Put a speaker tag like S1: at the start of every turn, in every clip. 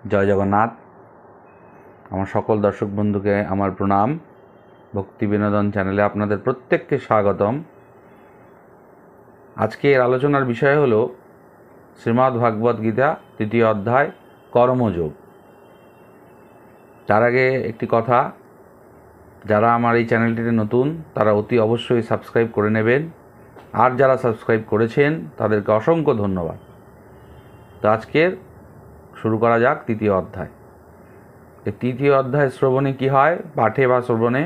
S1: জয় জগন্নাথ। আমার সকল দর্শক বন্ধুকে আমার প্রণাম। ভক্তি বিনোদন চ্যানেলে আপনাদের প্রত্যেককে স্বাগতম। আজকের আলোচনার বিষয় হলো শ্রীমদ্ ভাগবত গীতা ৩য় অধ্যায় কর্মযোগ। তার আগে একটি কথা, যারা আমার এই চ্যানেলটিতে নতুন তারা অতি অবশ্যই সাবস্ক্রাইব করে নেবেন, আর যারা সাবস্ক্রাইব করেছেন তাদেরকে অসংখ্য ধন্যবাদ। তো আজকের শুরু করা যাক ৩য় অধ্যায়। এই ৩য় অধ্যায় শ্রবণে কি হয়? পাঠে বা শ্রবণে,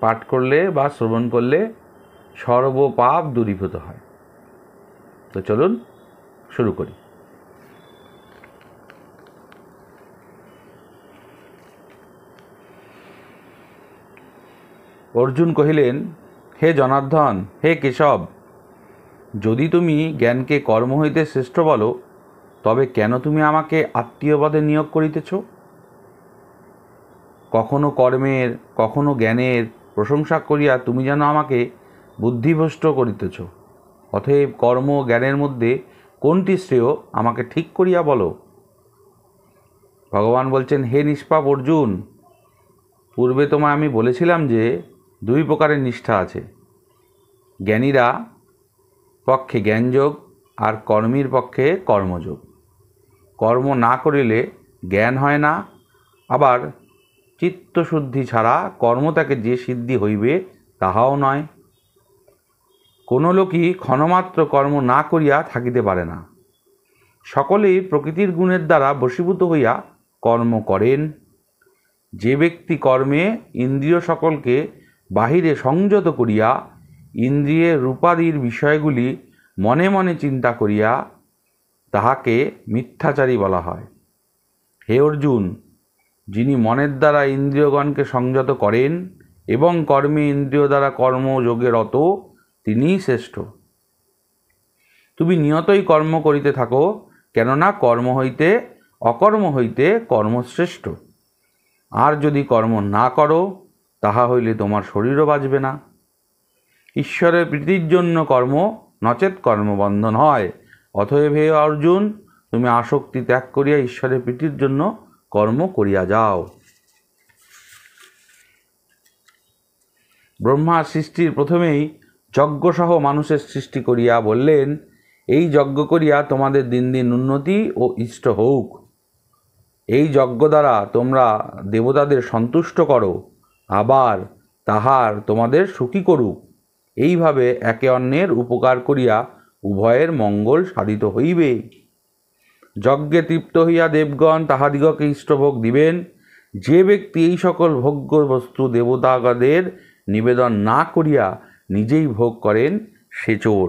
S1: পাঠ করলে বা শ্রবণ করলে সর্বপাপ দূরীভূত হয়। তো চলুন শুরু করি। অর্জুন কহিলেন, হে জনার্দন, হে কেশব, যদি তুমি জ্ঞানকে কর্ম হইতে শ্রেষ্ঠ বলো, তবে কেন তুমি আমাকে আত্মীয়পদে নিয়োগ করিতেছ? কখনো কর্মের কখনো জ্ঞানের প্রশংসা করিয়া তুমি যেন আমাকে বুদ্ধিভ্রষ্ট করিতেছ। অতএব কর্ম জ্ঞানের মধ্যে কোনটি শ্রেয় আমাকে ঠিক করিয়া বলো। ভগবান বলছেন, হে নিষ্পাপ অর্জুন, পূর্বে তোমায় আমি বলেছিলাম যে দুই প্রকারের নিষ্ঠা আছে। জ্ঞানীরা পক্ষে জ্ঞানযোগ আর কর্মীর পক্ষে কর্মযোগ। কর্ম না করিলে জ্ঞান হয় না, আবার চিত্তশুদ্ধি ছাড়া কর্ম তাকে যে সিদ্ধি হইবে তাহাও নয়। কোনো লোকই ক্ষণমাত্র কর্ম না করিয়া থাকিতে পারে না। সকলেই প্রকৃতির গুণের দ্বারা বশীভূত হইয়া কর্ম করেন। যে ব্যক্তি কর্মে ইন্দ্রিয় সকলকে বাহিরে সংযত করিয়া ইন্দ্রিয়ের রূপাদির বিষয়গুলি মনে মনে চিন্তা করিয়া, তাহাকে মিথ্যাচারী বলা হয়। হে অর্জুন, যিনি মনের দ্বারা ইন্দ্রিয়গণকে সংযত করেন এবং কর্মে ইন্দ্রিয় দ্বারা কর্মযোগে রত, তিনিই শ্রেষ্ঠ। তুমি নিয়তই কর্ম করিতে থাকো, কেননা কর্ম হইতে অকর্ম হইতে কর্মশ্রেষ্ঠ। আর যদি কর্ম না করো, তাহা হইলে তোমার শরীরও বাঁচবে না। ঈশ্বরের প্রীতির জন্য কর্ম, নচেৎ কর্মবন্ধন হয়। অতএব হে অর্জুন, তুমি আসক্তি ত্যাগ করিয়া ঈশ্বরের প্রীতির জন্য কর্ম করিয়া যাও। ব্রহ্মা সৃষ্টির প্রথমেই যজ্ঞসহ মানুষের সৃষ্টি করিয়া বললেন, এই যজ্ঞ করিয়া তোমাদের দিন দিন উন্নতি ও ইষ্ট হোক। এই যজ্ঞ দ্বারা তোমরা দেবতাদের সন্তুষ্ট করো, আবার তাহার তোমাদের সুখী করুক। এইভাবে একে অন্যের উপকার করিয়া উভয়ের মঙ্গল সাধিত হইবে। যজ্ঞে তৃপ্ত হইয়া দেবগণ তাহাদিগকে ইষ্টভোগ দিবেন। যে ব্যক্তি এই সকল ভোগ্য বস্তু দেবতাগণের নিবেদন না করিয়া নিজেই ভোগ করেন, সে চোর।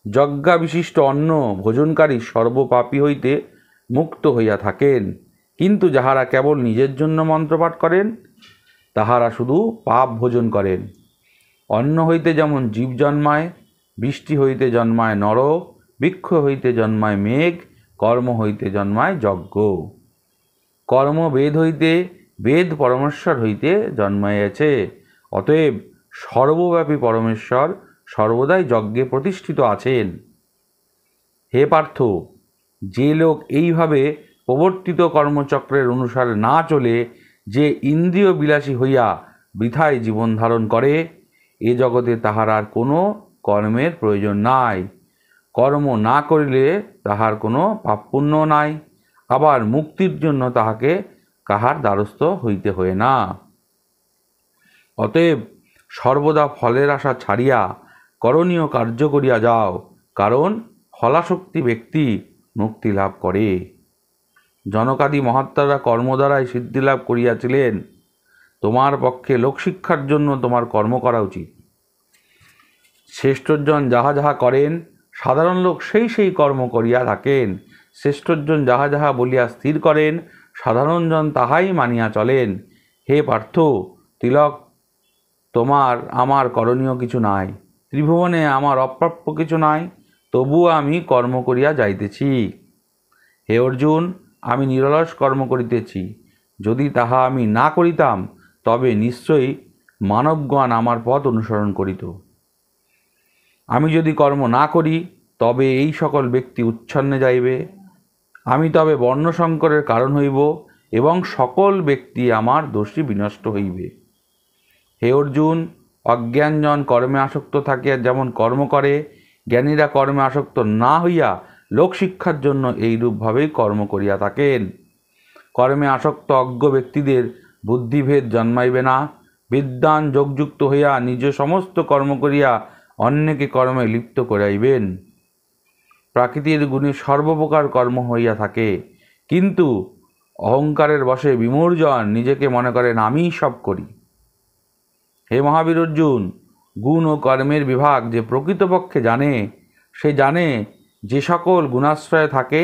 S1: যজ্ঞাবিশিষ্ট অন্ন ভোজনকারী সর্বপাপী হইতে মুক্ত হইয়া থাকেন, কিন্তু যাহারা কেবল নিজের জন্য মন্ত্রপাঠ করেন, তাহারা শুধু পাপ ভোজন করেন। অন্ন হইতে যেমন জীব জন্মায়, বৃষ্টি হইতে জন্মায় নর, বৃক্ষ হইতে জন্মায় মেঘ, কর্ম হইতে জন্মায় যজ্ঞ। কর্ম বেদ হইতে, বেদ পরমেশ্বর হইতে জন্মাইয়াছে। অতএব সর্বব্যাপী পরমেশ্বর সর্বদাই যজ্ঞে প্রতিষ্ঠিত আছেন। হে পার্থ, যে লোক এইভাবে প্রবর্তিত কর্মচক্রের অনুসারে না চলে, যে ইন্দ্রিয় বিলাসী হইয়া বৃথায় জীবন ধারণ করে, এ জগতে তাহার আর কোনো কর্মের প্রয়োজন নাই। কর্ম না করিলে তাহার কোনো পাপপুণ্য নাই, আবার মুক্তির জন্য তাহাকে কাহার দ্বারস্থ হইতে হয় না। অতএব সর্বদা ফলের আশা ছাড়িয়া করণীয় কার্য করিয়া যাও, কারণ ফলাসক্তি ব্যক্তি মুক্তি লাভ করে। জনকাদি মহাত্মারা কর্ম দ্বারাই সিদ্ধিলাভ করিয়াছিলেন। তোমার পক্ষে লোকশিক্ষার জন্য তোমার কর্ম করা উচিত। শ্রেষ্ঠজন যাহা যাহা করেন, সাধারণ লোক সেই সেই কর্ম করিয়া থাকেন। শ্রেষ্ঠজন যাহা যাহা বলিয়া স্থির করেন, সাধারণজন তাহাই মানিয়া চলেন। হে পার্থ, তিলক, তোমার আমার করণীয় কিছু নাই, ত্রিভুবনে আমার অপ্রাপ্য কিছু নাই, তবুও আমি কর্ম করিয়া যাইতেছি। হে অর্জুন, আমি নিরলস কর্ম করিতেছি। যদি তাহা আমি না করিতাম, তবে নিশ্চয়ই মানবগণ আমার পথ অনুসরণ করিত। আমি যদি কর্ম না করি, তবে এই সকল ব্যক্তি উচ্ছন্নে যাইবে। আমি তবে বর্ণসংকরের কারণ হইব এবং সকল ব্যক্তি আমার দোষী বিনষ্ট হইবে। হে অর্জুন, অজ্ঞানজন কর্মে আসক্ত থাকিয়া যেমন কর্ম করে, জ্ঞানীরা কর্মে আসক্ত না হইয়া লোকশিক্ষার জন্য এইরূপভাবেই কর্ম করিয়া থাকেন। কর্মে আসক্ত অজ্ঞ ব্যক্তিদের বুদ্ধিভেদ জন্মাইবে না। বিদ্বান যোগযুক্ত হইয়া নিজ সমস্ত কর্ম করিয়া অন্যকে কর্মে লিপ্ত করাইবেন। প্রাকৃতির গুণে সর্বপ্রকার কর্ম হইয়া থাকে, কিন্তু অহংকারের বশে বিমূঢ়জন নিজেকে মনে করেন আমিই সব করি। হে মহাবীর অর্জুন, গুণ ও কর্মের বিভাগ যে প্রকৃতপক্ষে জানে, সে জানে যে সকল গুণাশ্রয়ে থাকে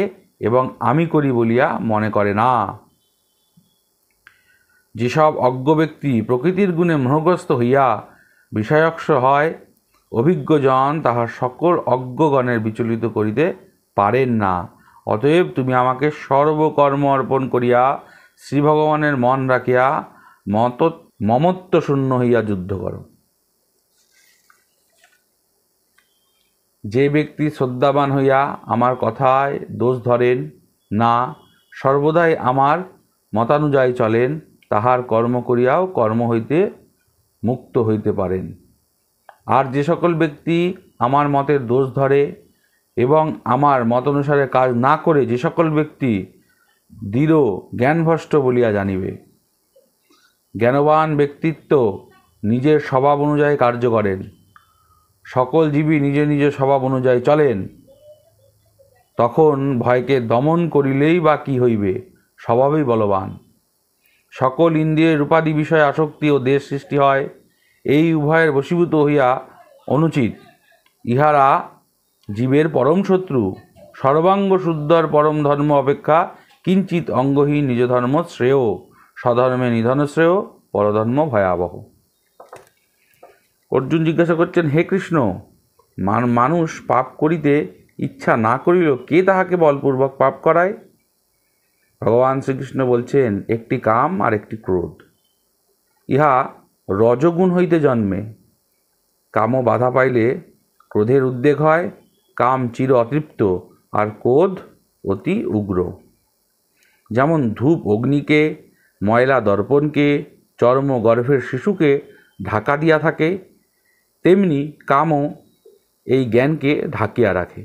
S1: এবং আমি করি বলিয়া মনে করে না। যেসব অজ্ঞ ব্যক্তি প্রকৃতির গুণে মোহগ্রস্ত হইয়া বিষয়ক্ষ হয়, অভিজ্ঞজন তাহার সকল অজ্ঞগণের বিচলিত করিতে পারেন না। অতএব তুমি আমাকে সর্বকর্ম অর্পণ করিয়া শ্রীভগবানের মন রাখিয়া মমত্ব শূন্য হইয়া যুদ্ধ করো। যে ব্যক্তি শ্রদ্ধাবান হইয়া আমার কথায় দোষ ধরেন না, সর্বদাই আমার মতানুযায়ী চলেন, তাহার কর্ম করিয়াও কর্ম হইতে মুক্ত হইতে পারেন। আর যে সকল ব্যক্তি আমার মতের দোষ ধরে এবং আমার মত অনুসারে কাজ না করে যে সকল ব্যক্তি দৃঢ় জ্ঞানভ্রষ্ট বলিয়া জানিবে। জ্ঞানবান ব্যক্তিত্ব নিজের স্বভাব অনুযায়ী কার্য করেন। সকল জীবই নিজ নিজ স্বভাব অনুযায়ী চলেন। তখন ভয়কে দমন করিলেই বা কি হইবে, স্বভাবই বলবান। সকল ইন্দ্রিয়ের রূপাদি বিষয়ে আসক্তি ও দেশ সৃষ্টি হয়, এই উভয়ের বশীভূত হইয়া অনুচিত। ইহারা জীবের পরম শত্রু। সর্বাঙ্গ শুদ্ধর পরম ধর্ম অপেক্ষা কিঞ্চিত অঙ্গহীন নিজ ধর্ম শ্রেয়। স্বধর্মে নিধন শ্রেয়, পরধর্ম ভয়াবহ। অর্জুন জিজ্ঞাসা করছেন, হে কৃষ্ণ, মানুষ পাপ করিতে ইচ্ছা না করিলেও কে তাহাকে বলপূর্বক পাপ করায়? ভগবান শ্রীকৃষ্ণ বলছেন, একটি কাম আর একটি ক্রোধ। ইহা রজগুণ হইতে জন্মে। কামও বাধা পাইলে ক্রোধের উদ্বেগ হয়। কাম চির অতৃপ্ত আর ক্রোধ অতি উগ্র। যেমন ধূপ অগ্নিকে, ময়লা দর্পণকে, চর্ম গর্ভের শিশুকে ঢাকা দিয়া থাকে, তেমনি কামও এই জ্ঞানকে ঢাকিয়া রাখে।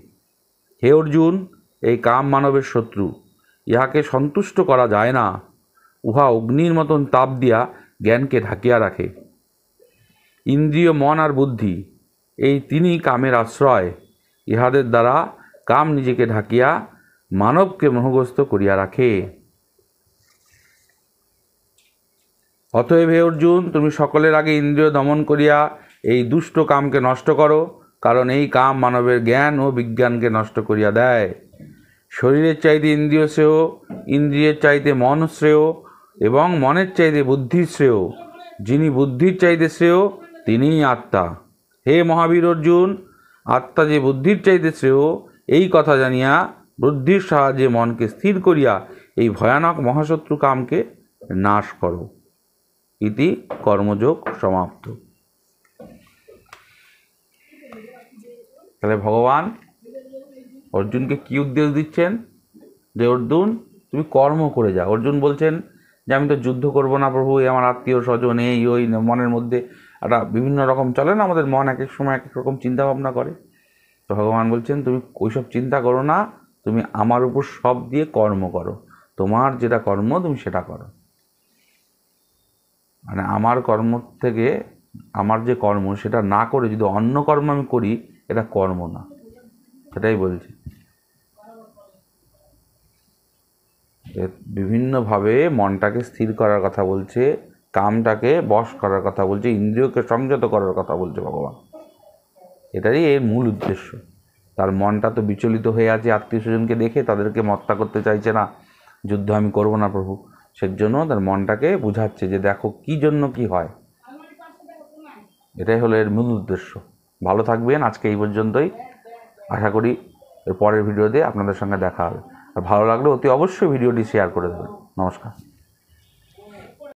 S1: হে অর্জুন, এই কাম মানবের শত্রু। ইহাকে সন্তুষ্ট করা যায় না। উহা অগ্নির মতন তাপ দিয়া জ্ঞানকে ঢাকিয়া রাখে। ইন্দ্রিয়, মন আর বুদ্ধি, এই তিনই কামের আশ্রয়। ইহাদের দ্বারা কাম নিজেকে ঢাকিয়া মানবকে মোহগ্রস্ত করিয়া রাখে। অতএব হে অর্জুন, তুমি সকলের আগে ইন্দ্রিয় দমন করিয়া এই দুষ্ট কামকে নষ্ট করো, কারণ এই কাম মানবের জ্ঞান ও বিজ্ঞানকে নষ্ট করিয়া দেয়। শরীরের চাইতে ইন্দ্রিয় শ্রেয়, ইন্দ্রিয়ের চাইতে মন শ্রেয় এবং মনের চাইতে বুদ্ধির শ্রেয়। যিনি বুদ্ধির চাইতে শ্রেয় তিনিই আত্মা। হে মহাবীর অর্জুন, আত্মা যে বুদ্ধির চাইতে শ্রেয়, এই কথা জানিয়া বুদ্ধির সাহায্যে মনকে স্থির করিয়া এই ভয়ানক মহাশত্রু কামকে নাশ করো। ইতি কর্মযোগ সমাপ্ত। তাহলে ভগবান অর্জুনকে কি উদ্দেশ দিচ্ছেন? যে অর্জুন, তুমি কর্ম করে যাও। অর্জুন বলছেন যে আমি তো যুদ্ধ করব না প্রভু, এই আমার আত্মীয় স্বজন, এই ওই মনের মধ্যে একটা বিভিন্ন রকম চলে না, আমাদের মন এক এক সময় এক এক রকম চিন্তা ভাবনা করে। তো ভগবান বলছেন তুমি ওইসব চিন্তা করো না, তুমি আমার উপর সব দিয়ে কর্ম করো। তোমার যেটা কর্ম তুমি সেটা করো। মানে আমার কর্ম থেকে আমার যে কর্ম সেটা না করে যদি অন্য কর্ম আমি করি, এটা কর্ম না। সেটাই বলছি। বিভিন্নভাবে মনটাকে স্থির করার কথা বলছে, কামটাকে বশ করার কথা বলছে, ইন্দ্রিয়কে সংযত করার কথা বলছে ভগবান। এটাই এর মূল উদ্দেশ্য। তার মনটা তো বিচলিত হয়ে আছে আত্মীয় স্বজনকে দেখে, তাদেরকে হত্যা করতে চাইছে না, যুদ্ধ আমি করব না প্রভু। সেজন্য তার মনটাকে বুঝাচ্ছে যে দেখো কি জন্য কি হয়। এটাই হলো এর মূল উদ্দেশ্য। ভালো থাকবেন। আজকে এই পর্যন্তই। আশা করি এর পরের ভিডিওতে আপনাদের সঙ্গে দেখা হবে। আর ভালো লাগলে অতি অবশ্যই ভিডিওটি শেয়ার করে দেবেন। নমস্কার।